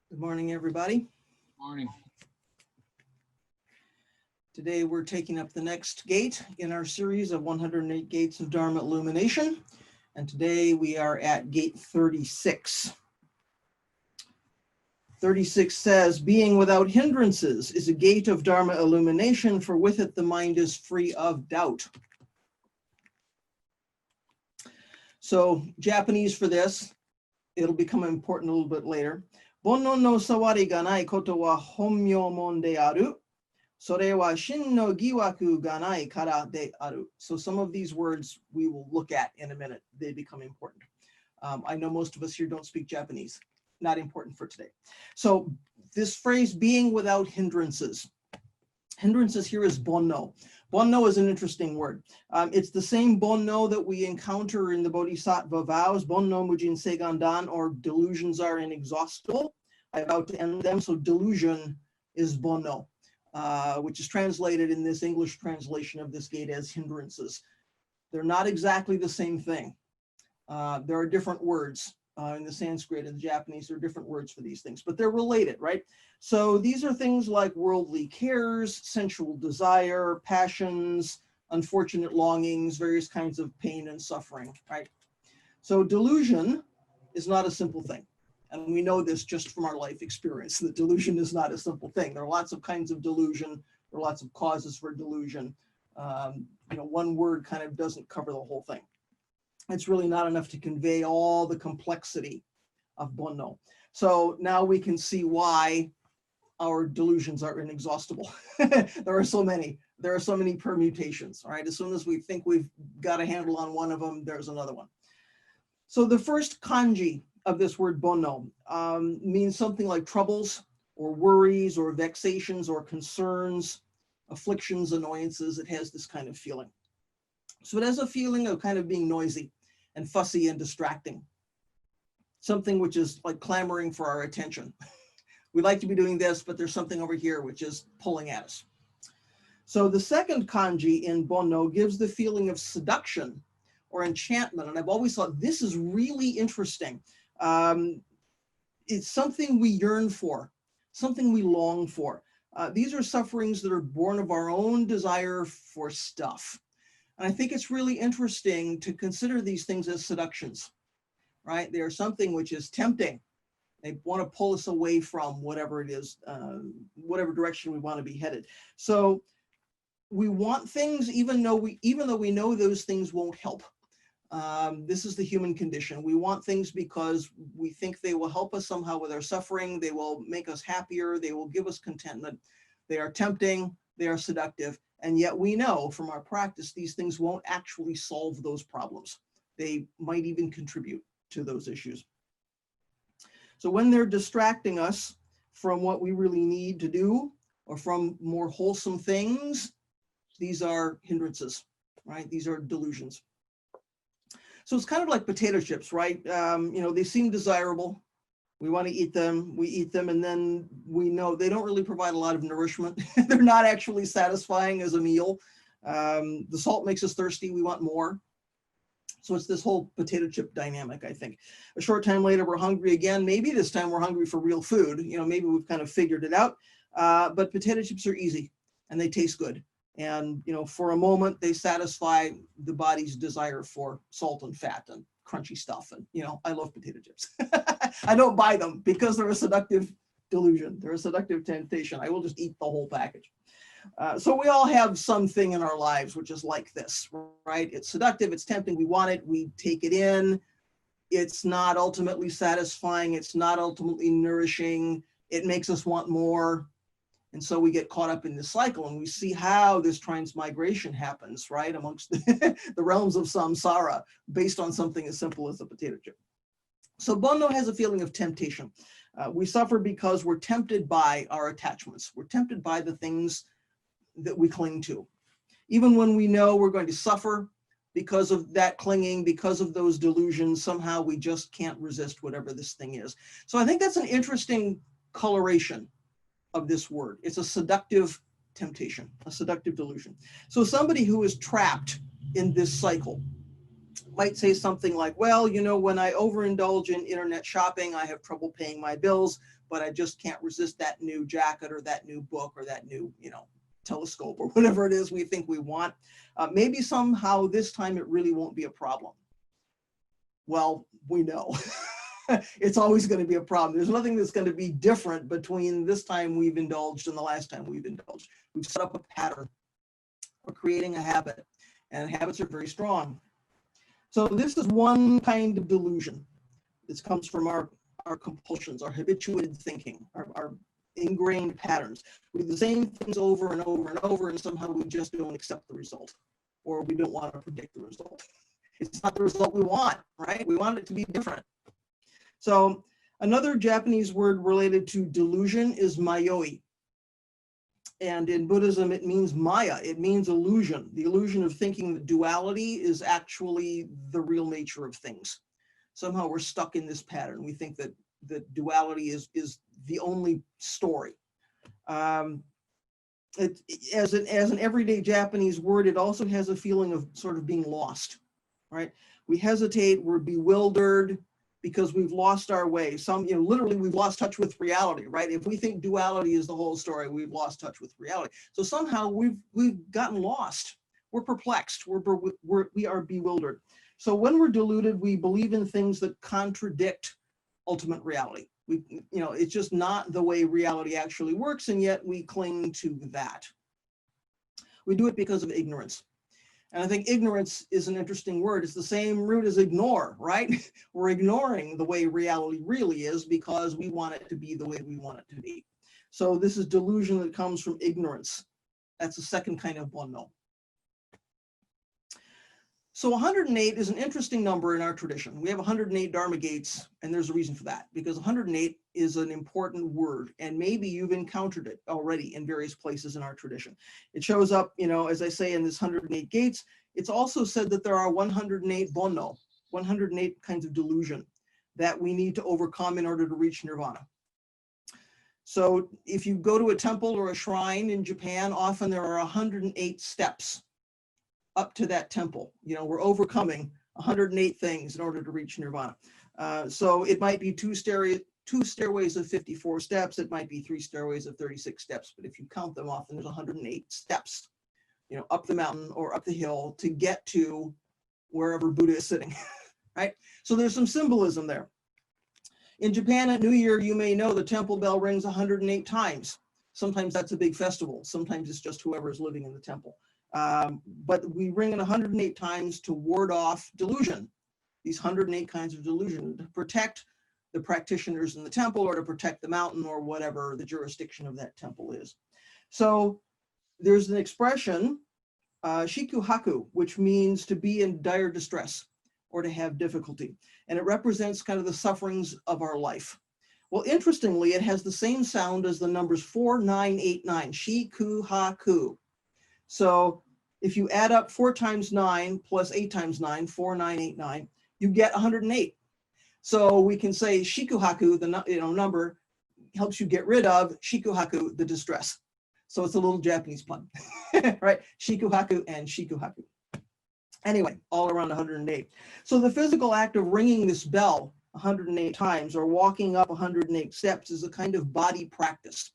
Good morning, everybody. Morning. Today we're taking up the next gate in our series of 108 Gates of Dharma Illumination. And today we are at gate 36. 36 says, being without hindrances is a gate of Dharma illumination, for with it the mind is free of doubt. So Japanese for this, it'll become important a little bit later. Bonno no sawari ga nai koto wa honmyomon de aru. Sore wa shin no giwaku ga nai kara de aru. So some of these words we will look at in a minute. They become important. I know most of us here don't speak Japanese. Not important for today. So this phrase, being without hindrances. Hindrances here is bonno. Bonno is an interesting word. It's the same bonno that we encounter in the Bodhisattva vows, bonno mujin segandan, or delusions are inexhaustible. I vow to end them, so delusion is bonno, which is translated in this English translation of this gate as hindrances. They're not exactly the same thing. There are different words. In the Sanskrit and the Japanese, there are different words for these things, but they're related, right? So these are things like worldly cares, sensual desire, passions, unfortunate longings, various kinds of pain and suffering, right? So delusion is not a simple thing. And we know this just from our life experience, that delusion is not a simple thing. There are lots of kinds of delusion. There are lots of causes for delusion. One word kind of doesn't cover the whole thing. It's really not enough to convey all the complexity of bonno. So now we can see why our delusions are inexhaustible. There are so many permutations, all right? As soon as we think we've got a handle on one of them, there's another one. So the first kanji of this word bonno means something like troubles or worries or vexations or concerns, afflictions, annoyances. It has this kind of feeling. So it has a feeling of kind of being noisy and fussy and distracting. Something which is like clamoring for our attention. We'd like to be doing this, but there's something over here which is pulling at us. So the second kanji in bonno gives the feeling of seduction or enchantment. And I've always thought this is really interesting. It's something we yearn for, something we long for. These are sufferings that are born of our own desire for stuff. And I think it's really interesting to consider these things as seductions, right? They are something which is tempting. They want to pull us away from whatever it is, whatever direction we want to be headed. So we want things even though we know those things won't help. This is the human condition. We want things because we think they will help us somehow with our suffering. They will make us happier. They will give us contentment. They are tempting. They are seductive. And yet we know from our practice, these things won't actually solve those problems. They might even contribute to those issues. So when they're distracting us from what we really need to do or from more wholesome things, these are hindrances, right? These are delusions. So it's kind of like potato chips, right? They seem desirable. We want to eat them, we eat them, and then we know they don't really provide a lot of nourishment. They're not actually satisfying as a meal. The salt makes us thirsty, we want more. So it's this whole potato chip dynamic, I think. A short time later, we're hungry again. Maybe this time we're hungry for real food. Maybe we've kind of figured it out. But potato chips are easy and they taste good. And, for a moment, they satisfy the body's desire for salt and fat and crunchy stuff. And, I love potato chips. I don't buy them because they're a seductive delusion. They're a seductive temptation. I will just eat the whole package. So we all have something in our lives which is like this, right? It's seductive, it's tempting, we want it, we take it in. It's not ultimately satisfying, it's not ultimately nourishing, it makes us want more. And so we get caught up in this cycle and we see how this transmigration happens, right? Amongst the realms of samsara based on something as simple as a potato chip. So bonno has a feeling of temptation. We suffer because we're tempted by our attachments. We're tempted by the things that we cling to. Even when we know we're going to suffer because of that clinging, because of those delusions, somehow we just can't resist whatever this thing is. So I think that's an interesting coloration of this word. It's a seductive temptation, a seductive delusion. So somebody who is trapped in this cycle, might say something like, well, you know, when I overindulge in internet shopping, I have trouble paying my bills, but I just can't resist that new jacket or that new book or that new, you know, telescope or whatever it is we think we want. Maybe somehow this time it really won't be a problem. Well, we know it's always going to be a problem. There's nothing that's going to be different between this time we've indulged and the last time we've indulged. We've set up a pattern. We're creating a habit, and habits are very strong. So this is one kind of delusion. This comes from our compulsions, our habituated thinking, our ingrained patterns. We do the same things over and over and over, and somehow we just don't accept the result, or we don't want to predict the result. It's not the result we want, right? We want it to be different. So another Japanese word related to delusion is mayoi. And in Buddhism, it means maya. It means illusion, the illusion of thinking that duality is actually the real nature of things. Somehow we're stuck in this pattern. We think that duality is the only story. As an everyday Japanese word, it also has a feeling of sort of being lost, right? We hesitate, we're bewildered because we've lost our way. Literally we've lost touch with reality, right? If we think duality is the whole story, we've lost touch with reality. So somehow we've gotten lost. We're perplexed, we are bewildered. So when we're deluded, we believe in things that contradict ultimate reality. It's just not the way reality actually works, and yet we cling to that. We do it because of ignorance. And I think ignorance is an interesting word. It's the same root as ignore, right? We're ignoring the way reality really is because we want it to be the way we want it to be. So this is delusion that comes from ignorance. That's the second kind of bonno. So 108 is an interesting number in our tradition. We have 108 Dharma Gates, and there's a reason for that, because 108 is an important word, and maybe you've encountered it already in various places in our tradition. It shows up, as I say, in this 108 gates. It's also said that there are 108 bonno, 108 kinds of delusion that we need to overcome in order to reach nirvana. So if you go to a temple or a shrine in Japan, often there are 108 steps up to that temple. We're overcoming 108 things in order to reach nirvana. So it might be two stairways of 54 steps. It might be 3 stairways of 36 steps. But if you count them, often there's 108 steps, up the mountain or up the hill to get to wherever Buddha is sitting, right? So there's some symbolism there. In Japan at New Year, you may know the temple bell rings 108 times. Sometimes that's a big festival. Sometimes it's just whoever is living in the temple. But we ring it 108 times to ward off delusion, these 108 kinds of delusion, to protect the practitioners in the temple or to protect the mountain or whatever the jurisdiction of that temple is. So there's an expression, shikuhaku, which means to be in dire distress or to have difficulty. And it represents kind of the sufferings of our life. Well, interestingly, it has the same sound as the numbers 4989, shikuhaku. So if you add up 4 times 9 plus 8 times 9, 4989, you get 108. So we can say shikuhaku, the number, helps you get rid of shikuhaku, the distress. So it's a little Japanese pun, right? Shikuhaku and shikuhaku. Anyway, all around 108. So the physical act of ringing this bell 108 times or walking up 108 steps is a kind of body practice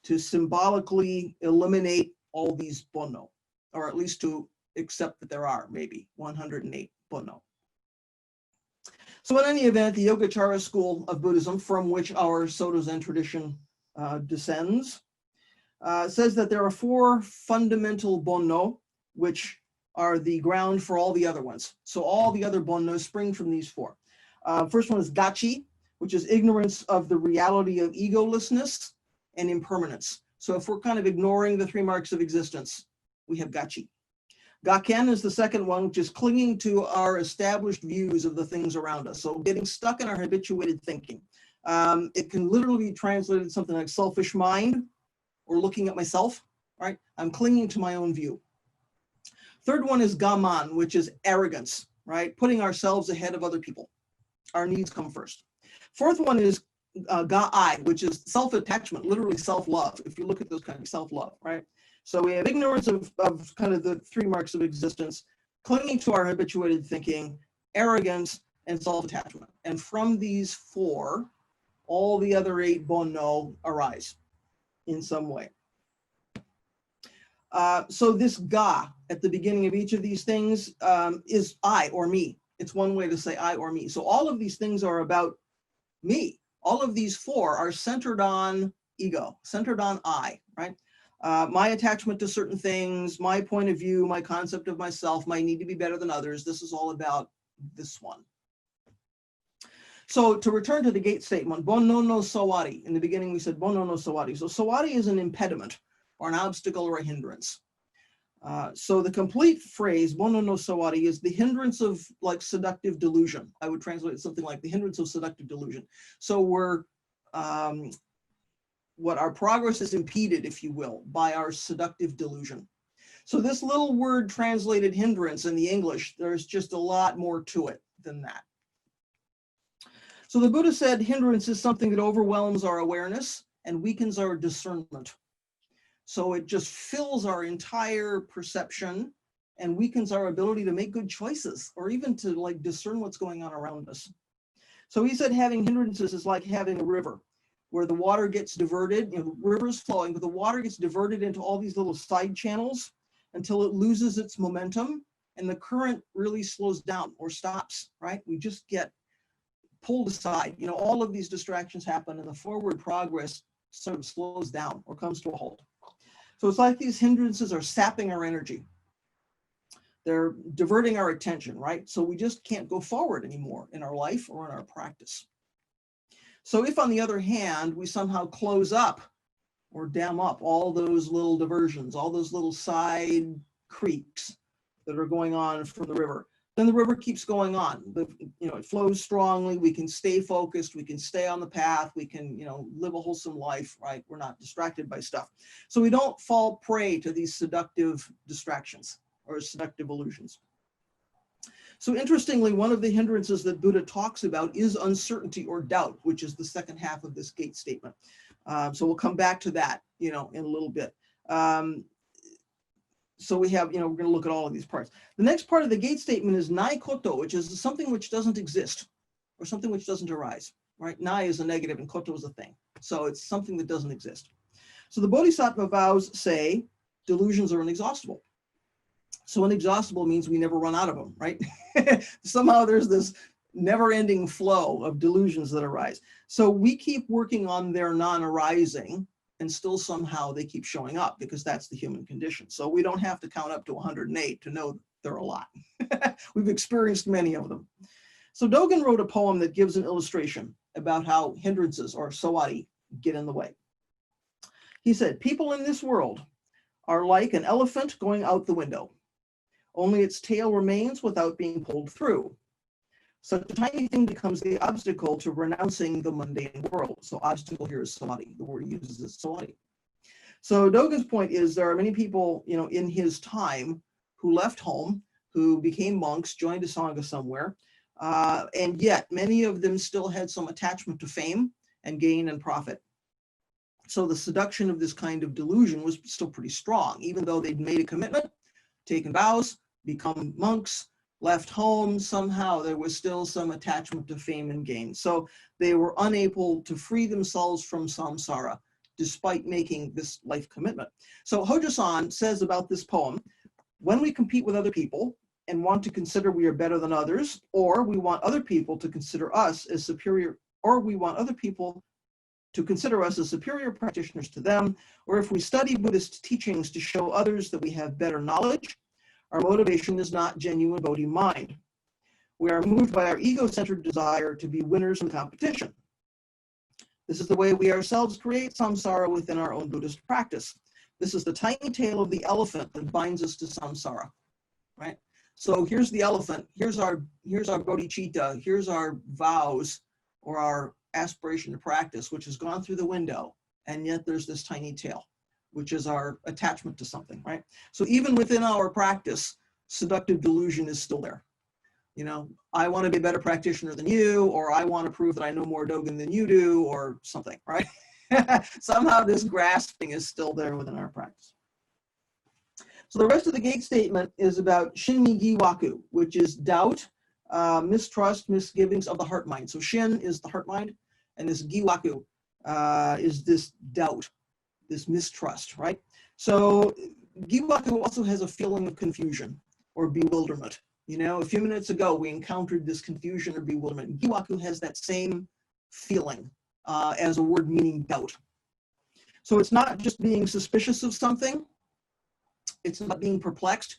to symbolically eliminate all these bonno, or at least to accept that there are maybe 108 bonno. So in any event, the Yogacara school of Buddhism, from which our Soto Zen tradition descends, says that there are 4 fundamental bonno, which are the ground for all the other ones. So all the other bonno spring from these 4. First one is gachi, which is ignorance of the reality of egolessness and impermanence. So if we're kind of ignoring the 3 marks of existence, we have gachi. Gakken is the second one, which is clinging to our established views of the things around us. So getting stuck in our habituated thinking. It can literally be translated something like selfish mind or looking at myself, right? I'm clinging to my own view. Third one is gaman, which is arrogance, right? Putting ourselves ahead of other people. Our needs come first. Fourth one is ga-I, which is self-attachment, literally self-love, if you look at those kind of self-love, right? So we have ignorance of kind of the 3 marks of existence, clinging to our habituated thinking, arrogance, and self-attachment. And from these four, all the other 8 bonno arise in some way. So this ga at the beginning of each of these things is I or me. It's one way to say I or me. So all of these things are about me. All of these 4 are centered on ego, centered on I, right? My attachment to certain things, my point of view, my concept of myself, my need to be better than others. This is all about this one. So to return to the gate statement, bonno no sawari. In the beginning, we said bonno no sawari. So sawari is an impediment or an obstacle or a hindrance. So the complete phrase, bonno no sawari, is the hindrance of like seductive delusion. I would translate it something like the hindrance of seductive delusion. So we're, what our progress is impeded, if you will, by our seductive delusion. So this little word translated hindrance in the English, there's just a lot more to it than that. So the Buddha said hindrance is something that overwhelms our awareness and weakens our discernment. So it just fills our entire perception and weakens our ability to make good choices or even to like discern what's going on around us. So he said having hindrances is like having a river where the water gets diverted, you know, the river's flowing, but the water gets diverted into all these little side channels until it loses its momentum and the current really slows down or stops, right? We just get pulled aside. You know, all of these distractions happen and the forward progress sort of slows down or comes to a halt. So it's like these hindrances are sapping our energy. They're diverting our attention, right? So we just can't go forward anymore in our life or in our practice. So if, on the other hand, we somehow close up or dam up all those little diversions, all those little side creeks that are going on from the river, then the river keeps going on. You know, it flows strongly. We can stay focused. We can stay on the path. We can, you know, live a wholesome life, right? We're not distracted by stuff. So we don't fall prey to these seductive distractions or seductive illusions. So interestingly, one of the hindrances that Buddha talks about is uncertainty or doubt, which is the second half of this gate statement. So we'll come back to that, you know, in a little bit. So we have, you know, we're going to look at all of these parts. The next part of the gate statement is nai koto, which is something which doesn't exist or something which doesn't arise, right? Nai is a negative and koto is a thing. So it's something that doesn't exist. So the Bodhisattva vows say delusions are inexhaustible. So inexhaustible means we never run out of them, right? Somehow there's this never-ending flow of delusions that arise. So we keep working on their non-arising and still somehow they keep showing up because that's the human condition. So we don't have to count up to 108 to know there are a lot. We've experienced many of them. So Dogen wrote a poem that gives an illustration about how hindrances or sawari get in the way. He said, people in this world are like an elephant going out the window. Only its tail remains without being pulled through. Such a tiny thing becomes the obstacle to renouncing the mundane world. So obstacle here is samadhi. The word he uses is samadhi. So Dogen's point is there are many people, you know, in his time who left home, who became monks, joined a sangha somewhere, and yet many of them still had some attachment to fame and gain and profit. So the seduction of this kind of delusion was still pretty strong, even though they'd made a commitment, taken vows, become monks, left home, somehow there was still some attachment to fame and gain. So they were unable to free themselves from samsara despite making this life commitment. So Hojo-san says about this poem, when we compete with other people and want to consider we are better than others, or we want other people to consider us as superior, or we want other people to consider us as superior practitioners to them, or if we study Buddhist teachings to show others that we have better knowledge, our motivation is not genuine Bodhi mind. We are moved by our ego-centered desire to be winners in competition. This is the way we ourselves create samsara within our own Buddhist practice. This is the tiny tail of the elephant that binds us to samsara, right? So here's the elephant, here's our bodhicitta, here's our vows or our aspiration to practice, which has gone through the window, and yet there's this tiny tail, which is our attachment to something, right? So even within our practice, seductive delusion is still there. You know, I want to be a better practitioner than you, or I want to prove that I know more Dogen than you do, or something, right? Somehow this grasping is still there within our practice. So the rest of the gate statement is about shinmi giwaku, which is doubt, mistrust, misgivings of the heart mind. So shin is the heart mind, and this giwaku is this doubt, this mistrust, right? So giwaku also has a feeling of confusion or bewilderment. You know, a few minutes ago, we encountered this confusion or bewilderment. Giwaku has that same feeling as a word meaning doubt. So it's not just being suspicious of something. It's not being perplexed,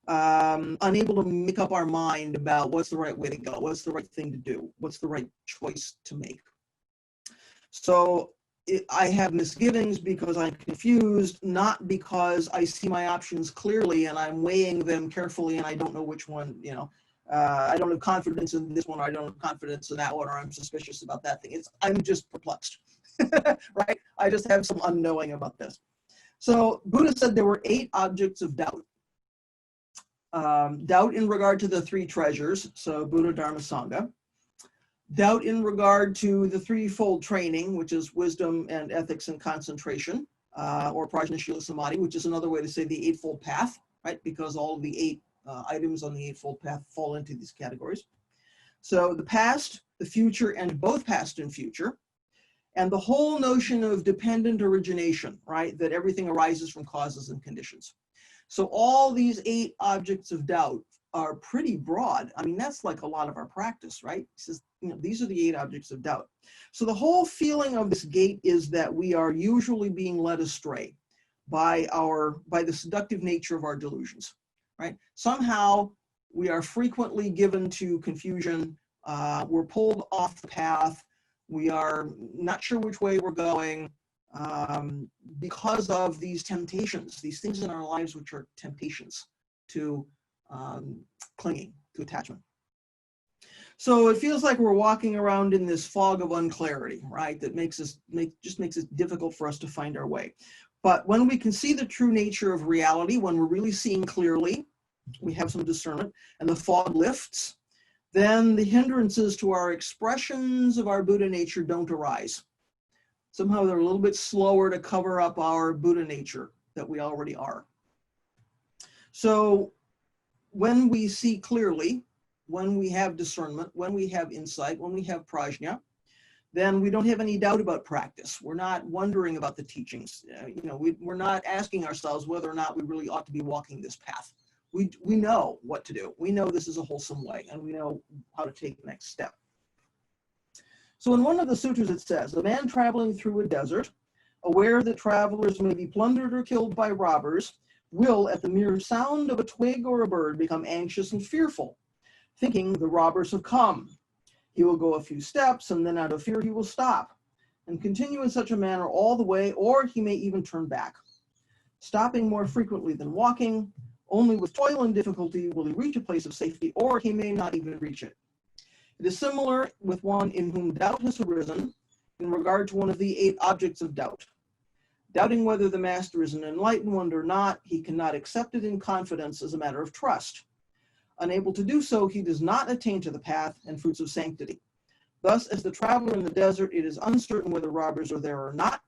unable to make up our mind about what's the right way to go, what's the right thing to do, what's the right choice to make. So I have misgivings because I'm confused, not because I see my options clearly and I'm weighing them carefully and I don't know which one, you know, I don't have confidence in this one, or I don't have confidence in that one, or I'm suspicious about that thing. I'm just perplexed, right? I just have some unknowing about this. So Buddha said there were 8 objects of doubt. Doubt in regard to the 3 treasures, so Buddha, Dharma, Sangha. Doubt in regard to the threefold training, which is wisdom and ethics and concentration, or prajna, shila, samadhi, which is another way to say the Eightfold Path, right? Because all of the 8 items on the Eightfold Path fall into these categories. So the past, the future, and both past and future, and the whole notion of dependent origination, right? That everything arises from causes and conditions. So all these 8 objects of doubt are pretty broad. I mean, that's like a lot of our practice, right? He says, you know, these are the 8 objects of doubt. So the whole feeling of this gate is that we are usually being led astray by the seductive nature of our delusions, right? Somehow we are frequently given to confusion. We're pulled off the path. We are not sure which way we're going because of these temptations, these things in our lives which are temptations to clinging, to attachment. So it feels like we're walking around in this fog of unclarity, right? That just makes it difficult for us to find our way. But when we can see the true nature of reality, when we're really seeing clearly, we have some discernment, and the fog lifts, then the hindrances to our expressions of our Buddha nature don't arise. Somehow they're a little bit slower to cover up our Buddha nature that we already are. So when we see clearly, when we have discernment, when we have insight, when we have prajna, then we don't have any doubt about practice. We're not wondering about the teachings. We're not asking ourselves whether or not we really ought to be walking this path. We know what to do. We know this is a wholesome way, and we know how to take the next step. So in one of the sutras it says, a man traveling through a desert, aware that travelers may be plundered or killed by robbers, will, at the mere sound of a twig or a bird, become anxious and fearful, thinking the robbers have come. He will go a few steps, and then out of fear he will stop, and continue in such a manner all the way, or he may even turn back. Stopping more frequently than walking, only with toil and difficulty will he reach a place of safety, or he may not even reach it. It is similar with one in whom doubt has arisen in regard to one of the 8 objects of doubt. Doubting whether the master is an enlightened one or not, he cannot accept it in confidence as a matter of trust. Unable to do so, he does not attain to the path and fruits of sanctity. Thus, as the traveler in the desert, it is uncertain whether robbers are there or not.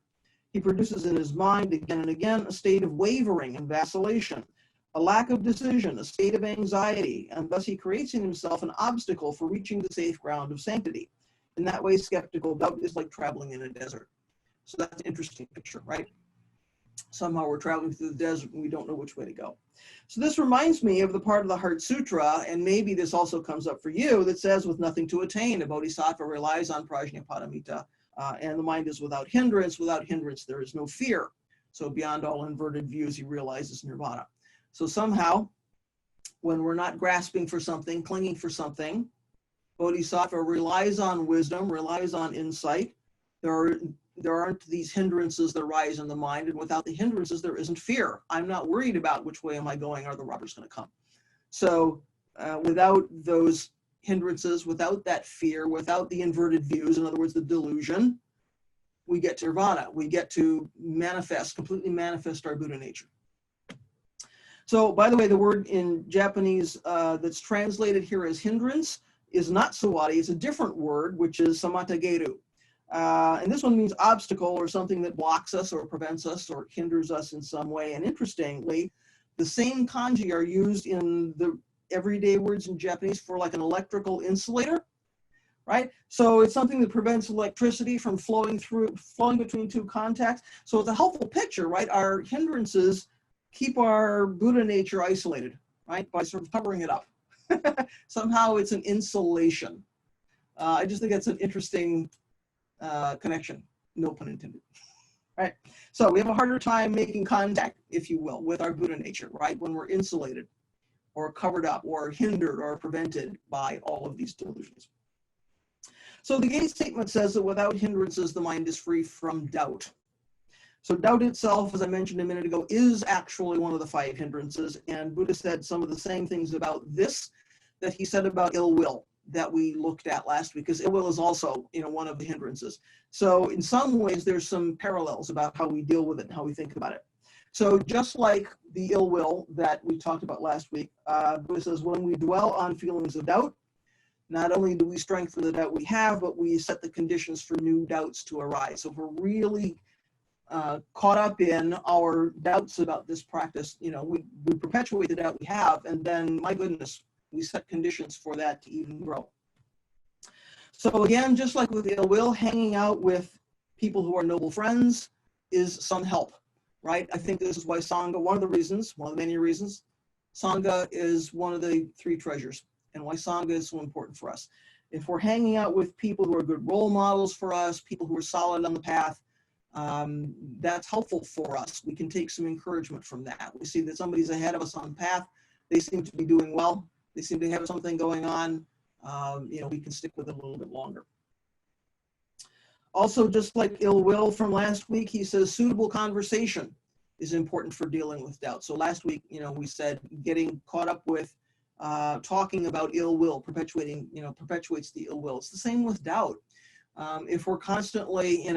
He produces in his mind again and again a state of wavering and vacillation, a lack of decision, a state of anxiety, and thus he creates in himself an obstacle for reaching the safe ground of sanctity. In that way, skeptical doubt is like traveling in a desert. So that's an interesting picture, right? Somehow we're traveling through the desert and we don't know which way to go. So this reminds me of the part of the Heart Sutra, and maybe this also comes up for you, that says, with nothing to attain, a bodhisattva relies on prajna paramita, and the mind is without hindrance. Without hindrance, there is no fear. So beyond all inverted views, he realizes nirvana. So somehow, when we're not grasping for something, clinging for something, bodhisattva relies on wisdom, relies on insight. There aren't these hindrances that arise in the mind, and without the hindrances, there isn't fear. I'm not worried about which way am I going, are the robbers going to come. So without those hindrances, without that fear, without the inverted views, in other words, the delusion, we get to nirvana. We get to completely manifest our Buddha nature. So, by the way, the word in Japanese that's translated here as hindrance is not sawadi. It's a different word, which is samatageru. And this one means obstacle, or something that blocks us or prevents us or hinders us in some way. And interestingly, The same kanji are used in the everyday words in Japanese for like an electrical insulator, right? So it's something that prevents electricity from flowing between two contacts. So it's a helpful picture, right? Our hindrances keep our Buddha nature isolated, right? By sort of covering it up. Somehow it's an insulation. I just think that's an interesting connection, no pun intended, right? So we have a harder time making contact, if you will, with our Buddha nature, right? When we're insulated or covered up or hindered or prevented by all of these delusions. So the Gates statement says that without hindrances, the mind is free from doubt. So doubt itself, as I mentioned a minute ago, is actually one of the 5 hindrances. And Buddha said some of the same things about this that he said about ill will that we looked at last week, because ill will is also, one of the hindrances. So in some ways, there's some parallels about how we deal with it and how we think about it. So just like the ill will that we talked about last week, Buddha says when we dwell on feelings of doubt, not only do we strengthen the doubt we have, but we set the conditions for new doubts to arise. So if we're really caught up in our doubts about this practice, we perpetuate the doubt we have, and then, my goodness, we set conditions for that to even grow. So again, just like with ill will, hanging out with people who are noble friends is some help, right? I think this is why Sangha, one of the many reasons, Sangha is one of the 3 treasures, and why Sangha is so important for us. If we're hanging out with people who are good role models for us, people who are solid on the path, that's helpful for us. We can take some encouragement from that. We see that somebody's ahead of us on the path. They seem to be doing well. They seem to have something going on. We can stick with it a little bit longer. Also, just like ill will from last week, he says suitable conversation is important for dealing with doubt. So last week, we said getting caught up with talking about ill will, perpetuates the ill will. It's the same with doubt. If we're constantly,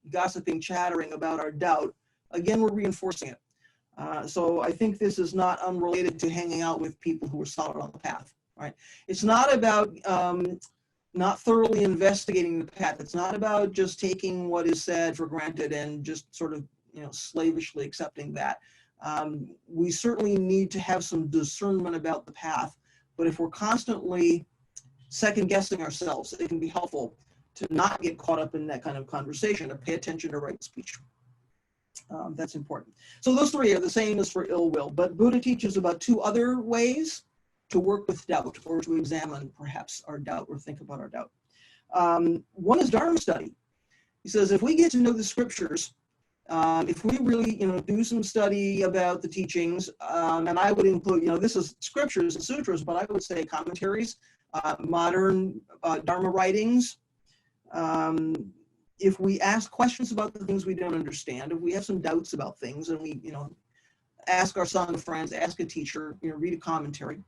gossiping, chattering about our doubt, again, we're reinforcing it. So I think this is not unrelated to hanging out with people who are solid on the path, right? It's not about not thoroughly investigating the path. It's not about just taking what is said for granted and just sort of, slavishly accepting that. We certainly need to have some discernment about the path, but if we're constantly second guessing ourselves, it can be helpful to not get caught up in that kind of conversation, to pay attention to right speech. That's important. So those 3 are the same as for ill will, but Buddha teaches about 2 other ways to work with doubt, or to examine perhaps our doubt or think about our doubt. One is Dharma study. He says if we get to know the scriptures, if we really do some study about the teachings, and I would include, this is scriptures and sutras, but I would say commentaries, modern Dharma writings. If we ask questions about the things we don't understand, if we have some doubts about things, and we, ask our Sangha friends, ask a teacher, read a commentary.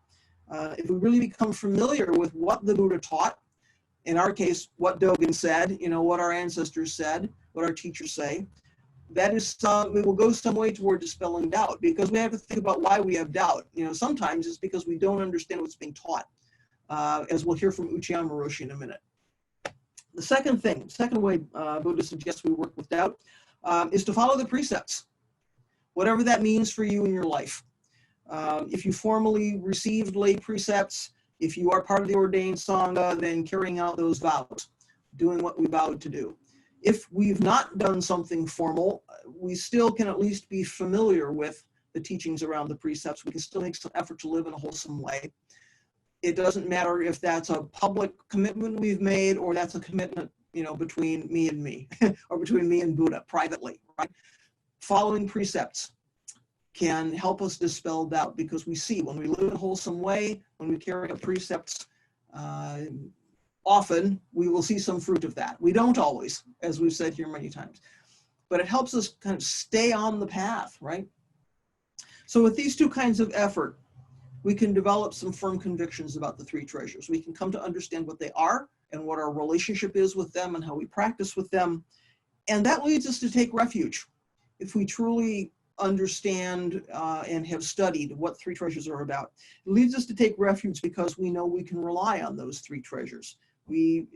If we really become familiar with what the Buddha taught, in our case, what Dogen said, what our ancestors said, what our teachers say, that is it will go some way toward dispelling doubt, because we have to think about why we have doubt. Sometimes it's because we don't understand what's being taught, as we'll hear from Uchiyama Roshi in a minute. The second way Buddha suggests we work with doubt is to follow the precepts, whatever that means for you in your life. If you formally received lay precepts, if you are part of the ordained Sangha, then carrying out those vows, doing what we vowed to do. If we've not done something formal, we still can at least be familiar with the teachings around the precepts. We can still make some effort to live in a wholesome way. It doesn't matter if that's a public commitment we've made, or that's a commitment, between me and me, or between me and Buddha privately, right? Following precepts can help us dispel doubt, because we see when we live in a wholesome way, when we carry out precepts, often we will see some fruit of that. We don't always, as we've said here many times, but it helps us kind of stay on the path, right? So with these 2 kinds of effort, we can develop some firm convictions about the 3 treasures. We can come to understand what they are and what our relationship is with them and how we practice with them. And that leads us to take refuge. If we truly understand and have studied what 3 treasures are about, it leads us to take refuge because we know we can rely on those 3 treasures. We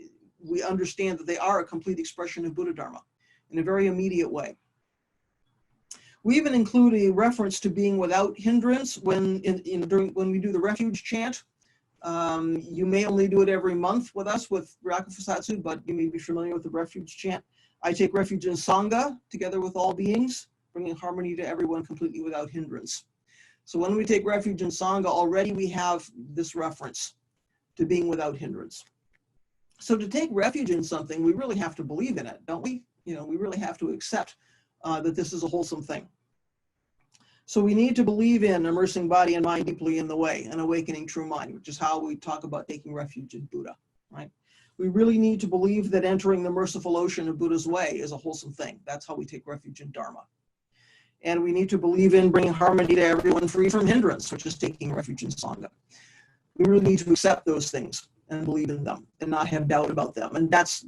understand that they are a complete expression of Buddha Dharma in a very immediate way. We even include a reference to being without hindrance when when we do the Refuge chant. You may only do it every month with us with Ryaku, but you may be familiar with the Refuge chant. I take refuge in Sangha, together with all beings, bringing harmony to everyone completely without hindrance. So when we take refuge in Sangha, already we have this reference to being without hindrance. So to take refuge in something, we really have to believe in it, don't we? We really have to accept that this is a wholesome thing. So we need to believe in immersing body and mind deeply in the way and awakening true mind, which is how we talk about taking refuge in Buddha, right? We really need to believe that entering the merciful ocean of Buddha's way is a wholesome thing. That's how we take refuge in Dharma. And we need to believe in bringing harmony to everyone free from hindrance, which is taking refuge in Sangha. We really need to accept those things and believe in them and not have doubt about them. And that's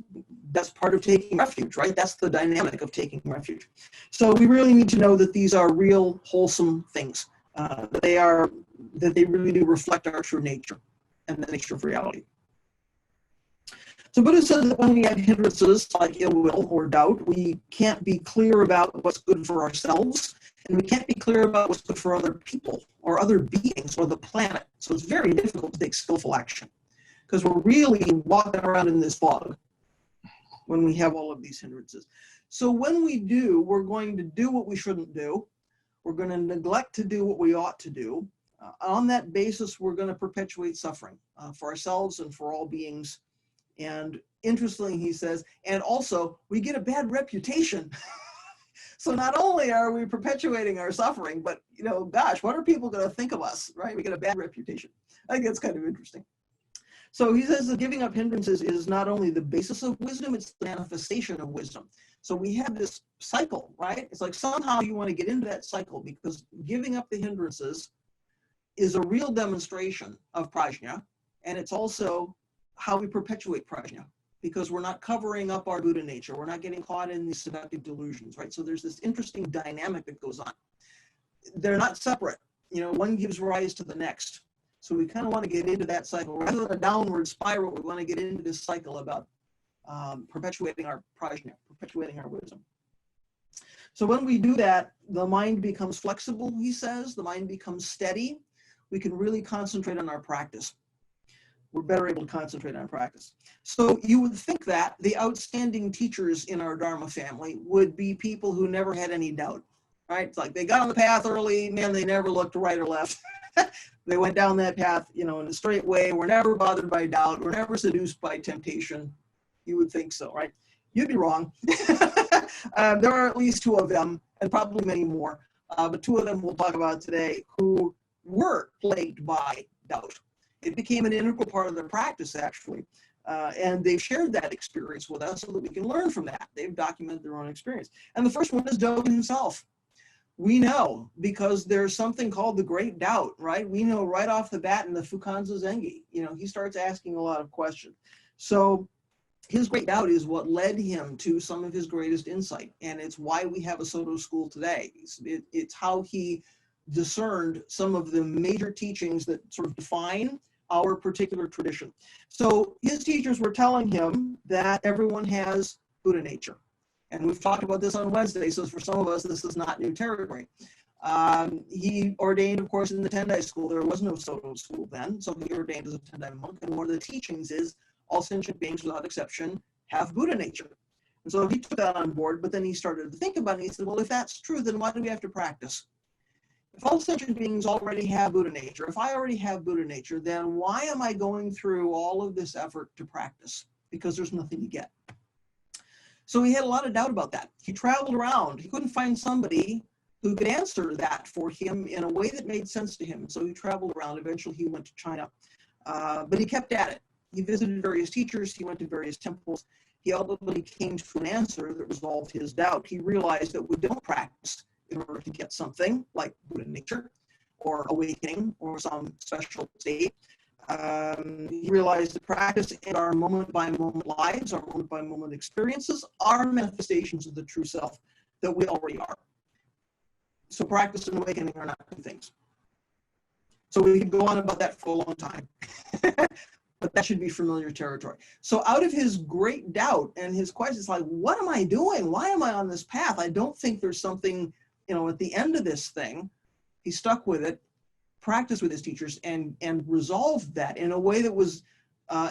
part of taking refuge, right? That's the dynamic of taking refuge. So we really need to know that these are real, wholesome things, that they really do reflect our true nature and the nature of reality. So Buddha said that when we have hindrances like ill will or doubt, we can't be clear about what's good for ourselves, and we can't be clear about what's good for other people or other beings or the planet. So it's very difficult to take skillful action because we're really walking around in this fog when we have all of these hindrances. So when we do, we're going to do what we shouldn't do. We're going to neglect to do what we ought to do. On that basis, we're going to perpetuate suffering for ourselves and for all beings. And interestingly, he says, and also we get a bad reputation. So not only are we perpetuating our suffering, but, gosh, what are people going to think of us, right? We get a bad reputation. I think that's kind of interesting. So he says that giving up hindrances is not only the basis of wisdom, it's the manifestation of wisdom. So we have this cycle, right? It's like somehow you want to get into that cycle because giving up the hindrances is a real demonstration of prajna, and it's also how we perpetuate prajna, because we're not covering up our Buddha nature. We're not getting caught in these seductive delusions, right? So there's this interesting dynamic that goes on. They're not separate. One gives rise to the next. So we kind of want to get into that cycle. Rather than a downward spiral, we want to get into this cycle about perpetuating our prajna, perpetuating our wisdom. So when we do that, the mind becomes flexible, he says. The mind becomes steady. We can really concentrate on our practice. We're better able to concentrate on practice. So you would think that the outstanding teachers in our Dharma family would be people who never had any doubt, right? It's like they got on the path early, man, they never looked right or left. They went down that path, in a straight way. We're never bothered by doubt. We're never seduced by temptation. You would think so, right? You'd be wrong. There are at least two of them, and probably many more, but two of them we'll talk about today who were plagued by doubt. It became an integral part of their practice, actually. And they've shared that experience with us so that we can learn from that. They've documented their own experience. And the first one is Dogen himself. We know because there's something called the Great Doubt, right? We know right off the bat in the Fukanza Zengi, he starts asking a lot of questions. So his great doubt is what led him to some of his greatest insight. And it's why we have a Soto school today. It's how he discerned some of the major teachings that sort of define our particular tradition. So his teachers were telling him that everyone has Buddha nature. And we've talked about this on Wednesday, so for some of us, this is not new territory. He ordained, of course, in the Tendai school. There was no Soto school then, so he ordained as a Tendai monk. And one of the teachings is all sentient beings, without exception, have Buddha nature. And so he took that on board, but then he started to think about it. And he said, well, if that's true, then why do we have to practice? If all sentient beings already have Buddha nature, if I already have Buddha nature, then why am I going through all of this effort to practice? Because there's nothing to get. So he had a lot of doubt about that. He traveled around. He couldn't find somebody who could answer that for him in a way that made sense to him. So he traveled around. Eventually he went to China, but he kept at it. He visited various teachers. He went to various temples. He ultimately came to an answer that resolved his doubt. He realized that we don't practice in order to get something like Buddha nature or awakening or some special state. He realized that practice in our moment-by-moment lives, our moment-by-moment experiences, are manifestations of the true self that we already are. So practice and awakening are not two things. So we could go on about that for a long time, but that should be familiar territory. So out of his great doubt and his questions, like, what am I doing? Why am I on this path? I don't think there's something at the end of this thing, he stuck with it, practiced with his teachers, and resolved that in a way that was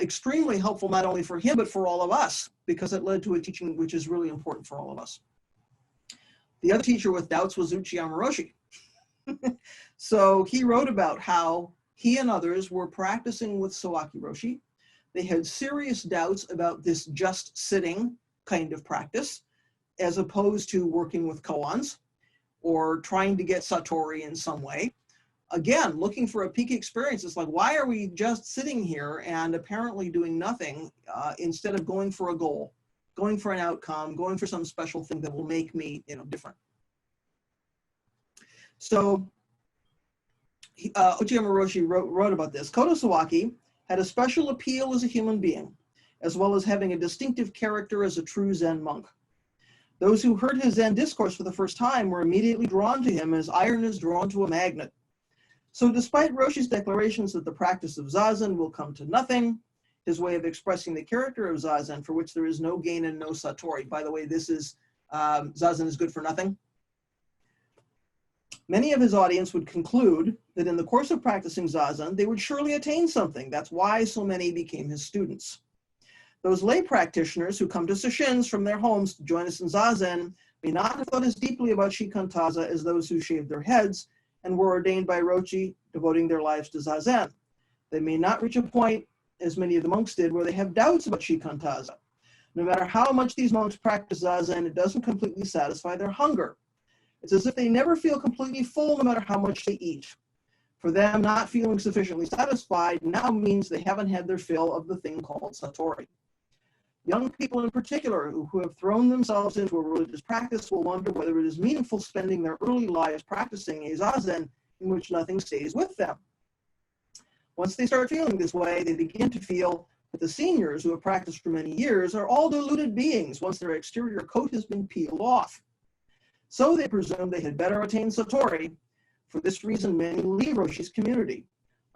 extremely helpful, not only for him, but for all of us, because it led to a teaching which is really important for all of us. The other teacher with doubts was Uchiyama Roshi. So he wrote about how he and others were practicing with Sawaki Roshi. They had serious doubts about this just sitting kind of practice, as opposed to working with koans or trying to get Satori in some way. Again, looking for a peak experience. It's like, why are we just sitting here and apparently doing nothing instead of going for a goal, going for an outcome, going for some special thing that will make me, different. So Uchiyama Roshi wrote about this. Kodo Sawaki had a special appeal as a human being, as well as having a distinctive character as a true Zen monk. Those who heard his Zen discourse for the first time were immediately drawn to him as iron is drawn to a magnet. So despite Roshi's declarations that the practice of Zazen will come to nothing, his way of expressing the character of Zazen, for which there is no gain and no Satori. By the way, this is, Zazen is good for nothing. Many of his audience would conclude that in the course of practicing Zazen, they would surely attain something. That's why so many became his students. Those lay practitioners who come to sesshin from their homes to join us in Zazen may not have thought as deeply about Shikantaza as those who shaved their heads and were ordained by Roshi, devoting their lives to Zazen. They may not reach a point, as many of the monks did, where they have doubts about Shikantaza. No matter how much these monks practice Zazen, it doesn't completely satisfy their hunger. It's as if they never feel completely full, no matter how much they eat. For them, not feeling sufficiently satisfied now means they haven't had their fill of the thing called Satori. Young people in particular who have thrown themselves into a religious practice will wonder whether it is meaningful spending their early lives practicing a Zazen in which nothing stays with them. Once they start feeling this way, they begin to feel that the seniors who have practiced for many years are all deluded beings once their exterior coat has been peeled off. So they presume they had better attain Satori. For this reason, many leave Roshi's community.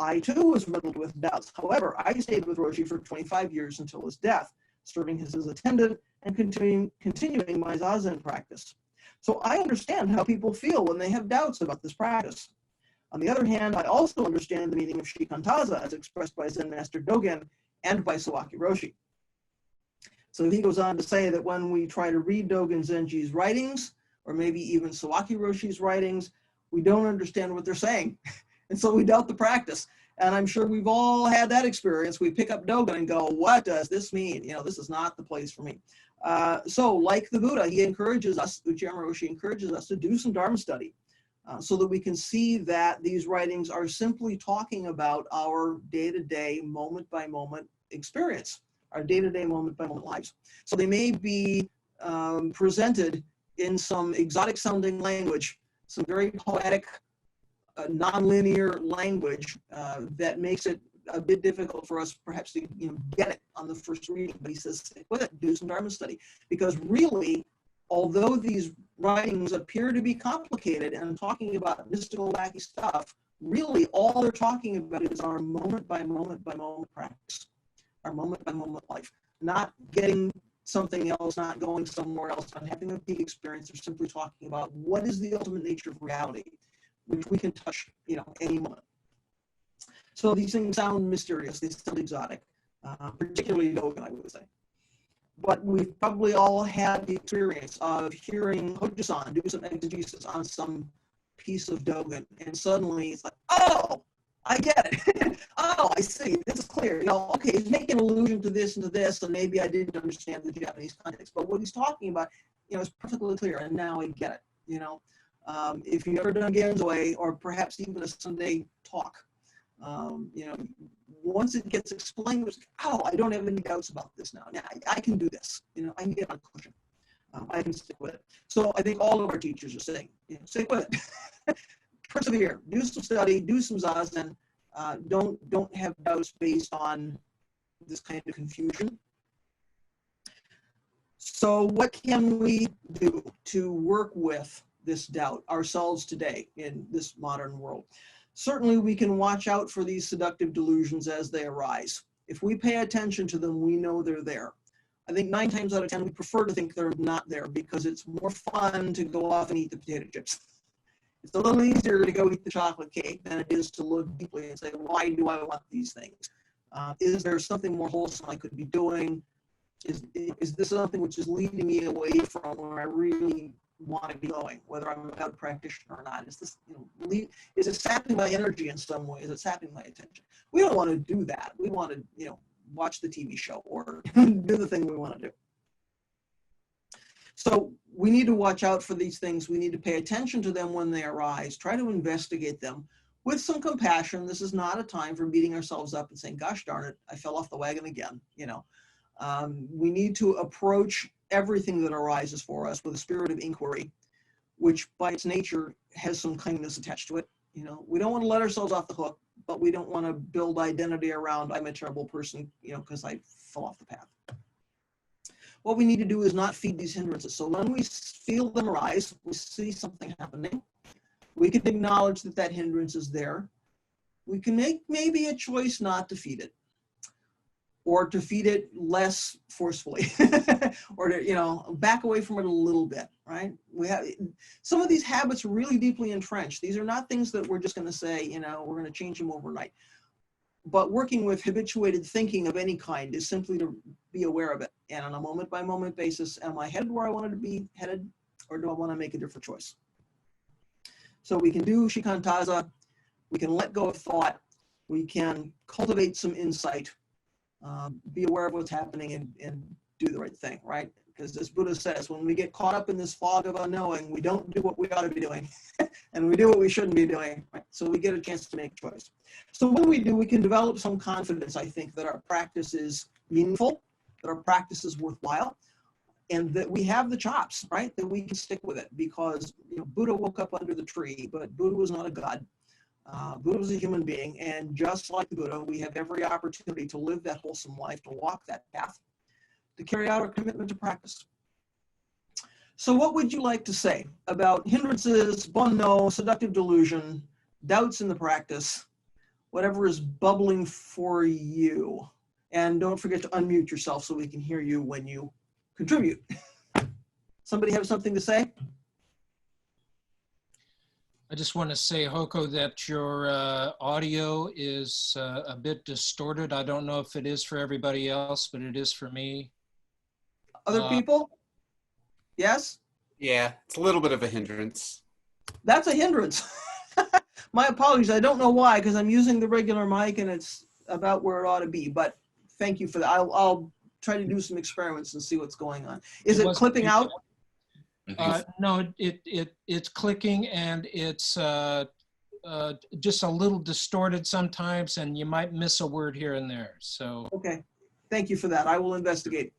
I too was riddled with doubts. However, I stayed with Roshi for 25 years until his death, serving as his attendant and continuing my Zazen practice. So I understand how people feel when they have doubts about this practice. On the other hand, I also understand the meaning of Shikantaza as expressed by Zen Master Dogen and by Sawaki Roshi. So he goes on to say that when we try to read Dogen Zenji's writings, or maybe even Sawaki Roshi's writings, we don't understand what they're saying. And so we doubt the practice. And I'm sure we've all had that experience. We pick up Dogen and go, what does this mean? This is not the place for me. So like the Buddha, he encourages us, Uchiyama Roshi encourages us to do some Dharma study so that we can see that these writings are simply talking about our day-to-day, moment-by-moment experience, our day-to-day, moment-by-moment lives. So they may be presented in some exotic sounding language, some very poetic, non-linear language that makes it a bit difficult for us perhaps to get it on the first reading. But he says, stick with it, do some Dharma study. Because really, although these writings appear to be complicated and talking about mystical, wacky stuff, really all they're talking about is our moment by moment by moment practice, our moment by moment life, not getting something else, not going somewhere else, not having a big experience. They're simply talking about what is the ultimate nature of reality, which we can touch, any moment. So these things sound mysterious, they sound exotic, particularly Dogen, I would say. But we've probably all had the experience of hearing Hojo-san do some exegesis on some piece of Dogen, and suddenly it's like, oh, I get it. Oh, I see. This is clear. Okay, he's making allusion to this and to this, and maybe I didn't understand the Japanese context, but what he's talking about, is perfectly clear, and now I get it. If you've ever done Genzoi, or perhaps even a Sunday talk, once it gets explained, it's, oh, I don't have any doubts about this now. Now I can do this. I can get on cushion. I can stick with it. So I think all of our teachers are saying, stick with it. Persevere, do some study, do some Zazen. Don't have doubts based on this kind of confusion. So what can we do to work with this doubt ourselves today in this modern world? Certainly we can watch out for these seductive delusions as they arise. If we pay attention to them, we know they're there. I think 9 times out of 10, we prefer to think they're not there because it's more fun to go off and eat the potato chips. It's a little easier to go eat the chocolate cake than it is to look deeply and say, why do I want these things? Is there something more wholesome I could be doing? Is this something which is leading me away from where I really want to be going, whether I'm a God practitioner or not? Is this, is it sapping my energy in some way? Is it sapping my attention? We don't want to do that. We want to, watch the TV show or do the thing we want to do. So we need to watch out for these things. We need to pay attention to them when they arise, try to investigate them with some compassion. This is not a time for beating ourselves up and saying, gosh darn it, I fell off the wagon again. We need to approach everything that arises for us with a spirit of inquiry, which by its nature has some kindness attached to it. We don't want to let ourselves off the hook, but we don't want to build identity around I'm a terrible person, because I fell off the path. What we need to do is not feed these hindrances. So when we feel them arise, we see something happening, we can acknowledge that that hindrance is there. We can make maybe a choice not to feed it, or to feed it less forcefully, or to, back away from it a little bit, right? We have some of these habits are really deeply entrenched. These are not things that we're just going to say, we're going to change them overnight. But working with habituated thinking of any kind is simply to be aware of it. And on a moment by moment basis, am I headed where I wanted to be headed, or do I want to make a different choice? So we can do shikantaza, we can let go of thought, we can cultivate some insight, be aware of what's happening and do the right thing, right? Because as Buddha says, when we get caught up in this fog of unknowing, we don't do what we ought to be doing and we do what we shouldn't be doing, right? So we get a chance to make a choice. So when we do, we can develop some confidence, I think, that our practice is meaningful, that our practice is worthwhile, and that we have the chops, right? That we can stick with it because Buddha woke up under the tree, but Buddha was not a god. Buddha was a human being, and just like the Buddha, we have every opportunity to live that wholesome life, to walk that path, to carry out our commitment to practice. So what would you like to say about hindrances, bonno, seductive delusion, doubts in the practice, whatever is bubbling for you? And don't forget to unmute yourself so we can hear you when you contribute. Somebody have something to say? I just want to say, Hoko, that your audio is a bit distorted. I don't know if it is for everybody else, but it is for me. Other people? Yes? Yeah, it's a little bit of a hindrance. That's a hindrance. My apologies. I don't know why, because I'm using the regular mic and it's about where it ought to be. But thank you for that. I'll try to do some experiments and see what's going on. Is it clipping out? No, it's clicking and it's just a little distorted sometimes, and you might miss a word here and there. So okay, thank you for that. I will investigate.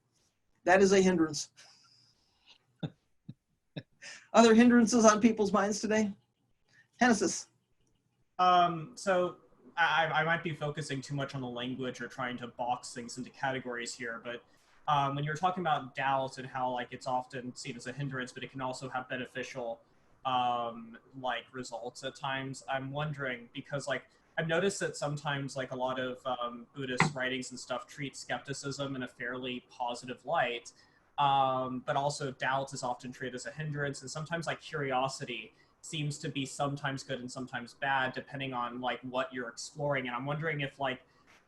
That is a hindrance. Other hindrances on people's minds today? Genesis. So I might be focusing too much on the language or trying to box things into categories here, but when you're talking about doubt and how it's often seen as a hindrance, but it can also have beneficial results at times, I'm wondering, because I've noticed that sometimes a lot of Buddhist writings and stuff treat skepticism in a fairly positive light, but also doubt is often treated as a hindrance, and sometimes curiosity seems to be sometimes good and sometimes bad depending on what you're exploring. And I'm wondering if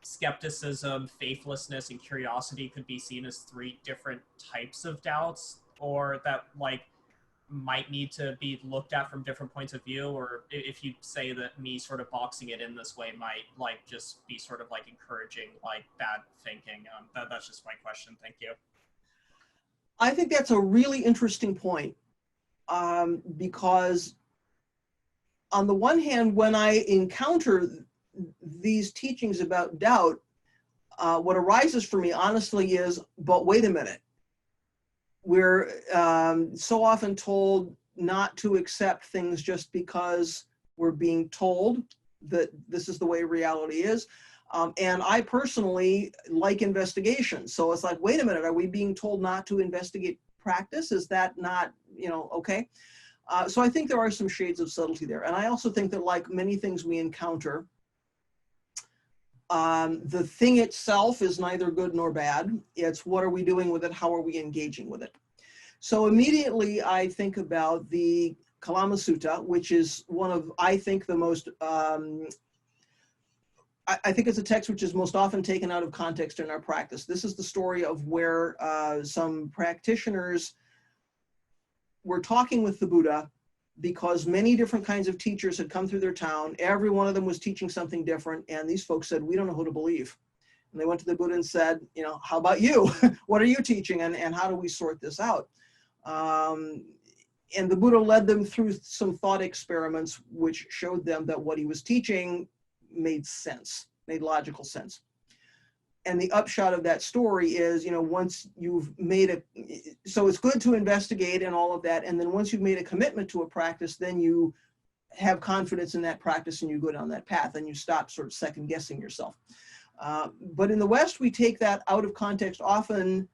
skepticism, faithlessness, and curiosity could be seen as 3 different types of doubts, or that might need to be looked at from different points of view, or if you say that me sort of boxing it in this way might just be sort of encouraging bad thinking. That's just my question. Thank you. I think that's a really interesting point, because on the one hand, when I encounter these teachings about doubt, what arises for me honestly is, but wait a minute. We're so often told not to accept things just because we're being told that this is the way reality is. And I personally like investigation. So it's wait a minute, are we being told not to investigate practice? Is that not, okay? So I think there are some shades of subtlety there. And I also think that many things we encounter, The thing itself is neither good nor bad. It's what are we doing with it? How are we engaging with it? So immediately I think about the Kalama Sutta, which is one of, I think, the most, I think it's a text which is most often taken out of context in our practice. This is the story of where some practitioners were talking with the Buddha because many different kinds of teachers had come through their town. Every one of them was teaching something different. And these folks said, we don't know who to believe. And they went to the Buddha and said, you know, how about you? What are you teaching? And how do we sort this out? And the Buddha led them through some thought experiments, which showed them that what he was teaching made sense, made logical sense. And the upshot of that story is, you know, once you've made so it's good to investigate and all of that. And then once you've made a commitment to a practice, then you have confidence in that practice and you go down that path and you stop sort of second guessing yourself. But in the West, we take that out of context often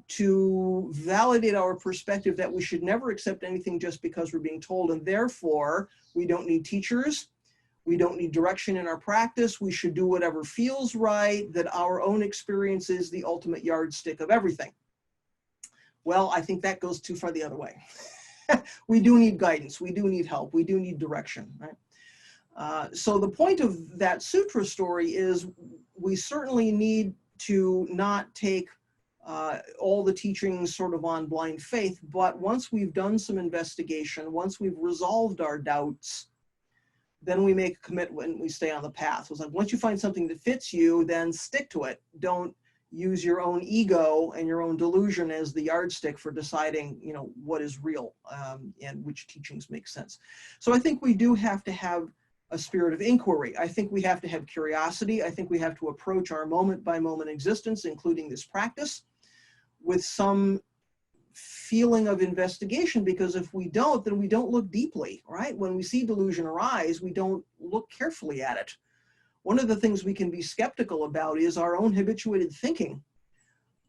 to validate our perspective that we should never accept anything just because we're being told. And therefore, we don't need teachers. We don't need direction in our practice. We should do whatever feels right, that our own experience is the ultimate yardstick of everything. Well, I think that goes too far the other way. We do need guidance. We do need help. We do need direction, right? So the point of that sutra story is we certainly need to not take all the teachings sort of on blind faith, but once we've done some investigation, once we've resolved our doubts, then we make a commitment and we stay on the path. It's like, once you find something that fits you, then stick to it. Don't use your own ego and your own delusion as the yardstick for deciding, you know, what is real and which teachings make sense. So I think we do have to have a spirit of inquiry. I think we have to have curiosity. I think we have to approach our moment by moment existence, including this practice, with some feeling of investigation, because if we don't, then we don't look deeply, right? When we see delusion arise, we don't look carefully at it. One of the things we can be skeptical about is our own habituated thinking.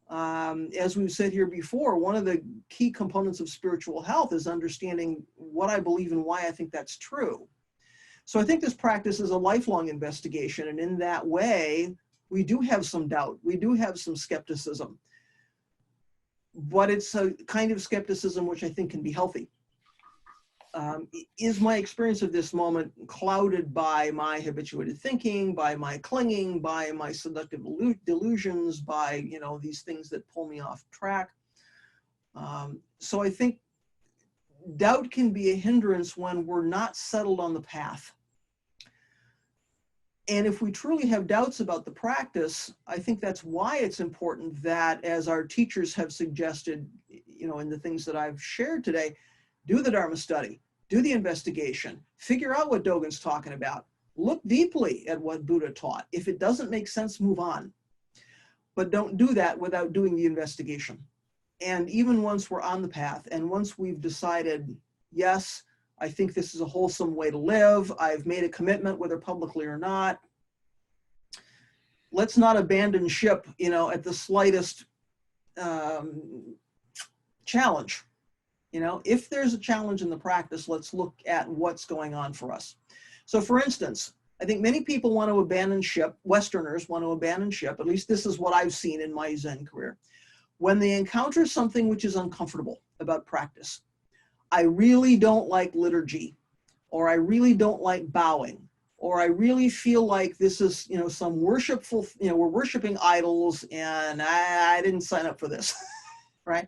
As we've said here before, one of the key components of spiritual health is understanding what I believe and why I think that's true. So I think this practice is a lifelong investigation, and in that way, we do have some doubt, we do have some skepticism. But it's a kind of skepticism which I think can be healthy. Is my experience of this moment clouded by my habituated thinking, by my clinging, by my seductive delusions, by, you know, these things that pull me off track? So I think doubt can be a hindrance when we're not settled on the path. And if we truly have doubts about the practice, I think that's why it's important that, as our teachers have suggested, you know, in the things that I've shared today, do the Dharma study, do the investigation, figure out what Dogen's talking about, look deeply at what Buddha taught. If it doesn't make sense, move on. But don't do that without doing the investigation. And even once we're on the path, and once we've decided, yes, I think this is a wholesome way to live, I've made a commitment, whether publicly or not, let's not abandon ship, you know, at the slightest challenge. You know, if there's a challenge in the practice, let's look at what's going on for us. So for instance, I think many people want to abandon ship, Westerners want to abandon ship, at least this is what I've seen in my Zen career, when they encounter something which is uncomfortable about practice. I really don't like liturgy, or I really don't like bowing, or I really feel like this is, you know, some worshipful, you know, we're worshiping idols and I didn't sign up for this, right?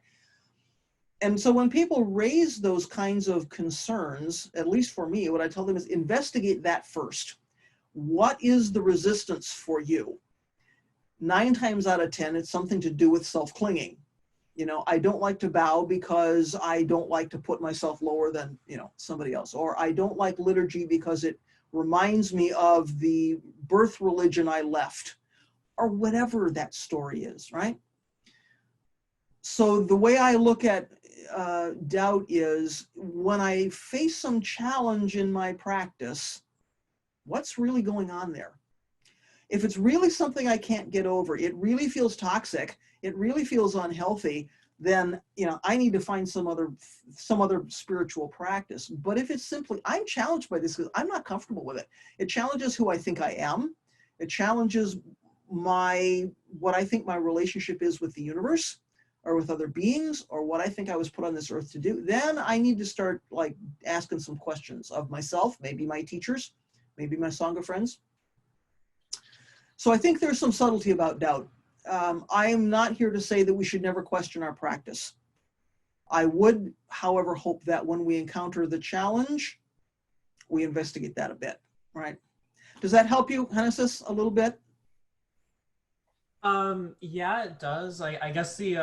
And so when people raise those kinds of concerns, at least for me, what I tell them is investigate that first. What is the resistance for you? 9 times out of 10, it's something to do with self-clinging. You know, I don't like to bow because I don't like to put myself lower than, you know, somebody else. Or I don't like liturgy because it reminds me of the birth religion I left, or whatever that story is, right? So the way I look at doubt is, when I face some challenge in my practice, what's really going on there? If it's really something I can't get over, it really feels toxic, it really feels unhealthy, then, you know, I need to find some other spiritual practice. But if it's simply, I'm challenged by this because I'm not comfortable with it. It challenges who I think I am. it challenges what I think my relationship is with the universe or with other beings or what I think I was put on this earth to do, then I need to start like asking some questions of myself, maybe my teachers, maybe my Sangha friends. So I think there's some subtlety about doubt. I am not here to say that we should never question our practice. I would, however, hope that when we encounter the challenge, we investigate that a bit, right? Does that help you, Hindrances, a little bit? Yeah, it does. I guess the